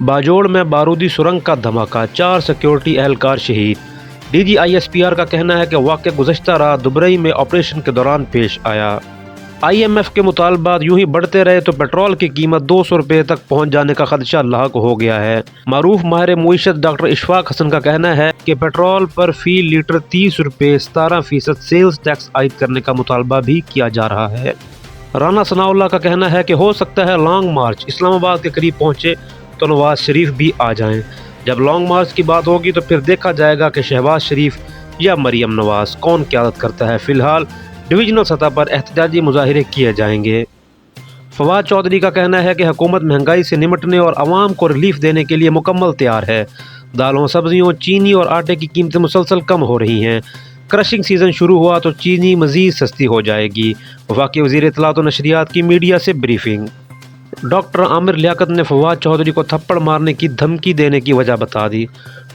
باجوڑ میں بارودی سرنگ کا دھماکہ، 4 سیکیورٹی اہلکار شہید۔ D G I S P R کا کہنا ہے کہ واقعہ گزشتہ رات دبئی میں آپریشن کے دوران پیش آیا۔ آئی ایم ایف کے مطالبات یوں ہی بڑھتے رہے تو پیٹرول کی قیمت 200 روپے تک پہنچ جانے کا خدشہ لاحق ہو گیا ہے۔ معروف ماہر معیشت ڈاکٹر اشفاق حسن کا کہنا ہے کہ پیٹرول پر فی لیٹر 30 روپے 17% سیلز ٹیکس عائد کرنے کا مطالبہ بھی کیا جا رہا ہے۔ رانا ثناء اللہ کا کہنا ہے کہ ہو سکتا ہے لانگ مارچ اسلام آباد کے قریب پہنچے تو نواز شریف بھی آ جائیں۔ جب لانگ مارچ کی بات ہوگی تو پھر دیکھا جائے گا کہ شہباز شریف یا مریم نواز کون قیادت کرتا ہے۔ فی الحال ڈویژنل سطح پر احتجاجی مظاہرے کیے جائیں گے۔ فواد چودھری کا کہنا ہے کہ حکومت مہنگائی سے نمٹنے اور عوام کو ریلیف دینے کے لیے مکمل تیار ہے۔ دالوں، سبزیوں، چینی اور آٹے کی قیمتیں مسلسل کم ہو رہی ہیں۔ کرشنگ سیزن شروع ہوا تو چینی مزید سستی ہو جائے گی۔ وفاقی وزیر اطلاعات و نشریات کی میڈیا سے بریفنگ۔ ڈاکٹر عامر لیاقت نے فواد چودھری کو تھپڑ مارنے کی دھمکی دینے کی وجہ بتا دی۔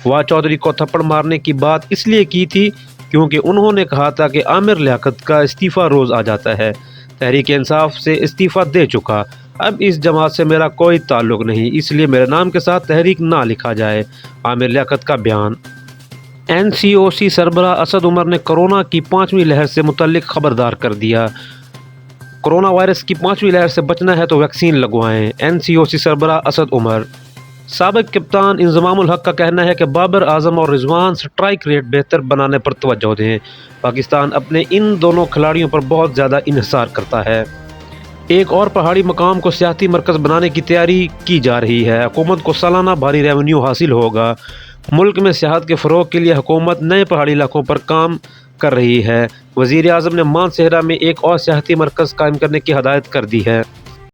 فواد چودھری کو تھپڑ مارنے کی بات اس لیے کی تھی کیونکہ انہوں نے کہا تھا کہ عامر لیاقت کا استعفیٰ روز آ جاتا ہے۔ تحریک انصاف سے استعفیٰ دے چکا، اب اس جماعت سے میرا کوئی تعلق نہیں، اس لیے میرے نام کے ساتھ تحریک نہ لکھا جائے۔ عامر لیاقت کا بیان۔ این سی او سی سربراہ اسد عمر نے کورونا کی 5ویں لہر سے متعلق خبردار کر دیا۔ کورونا وائرس کی 5ویں لہر سے بچنا ہے تو ویکسین لگوائیں، این سی او سی سربراہ اسد عمر۔ سابق کپتان انضمام الحق کا کہنا ہے کہ بابر اعظم اور رضوان سٹرائک ریٹ بہتر بنانے پر توجہ دیں۔ پاکستان اپنے ان دونوں کھلاڑیوں پر بہت زیادہ انحصار کرتا ہے۔ ایک اور پہاڑی مقام کو سیاحتی مرکز بنانے کی تیاری کی جا رہی ہے۔ حکومت کو سالانہ بھاری ریونیو حاصل ہوگا۔ ملک میں سیاحت کے فروغ کے لیے حکومت نئے پہاڑی علاقوں پر کام کر رہی ہے۔ وزیر اعظم نے مانسہرہ میں ایک اور سیاحتی مرکز قائم کرنے کی ہدایت کر دی ہے۔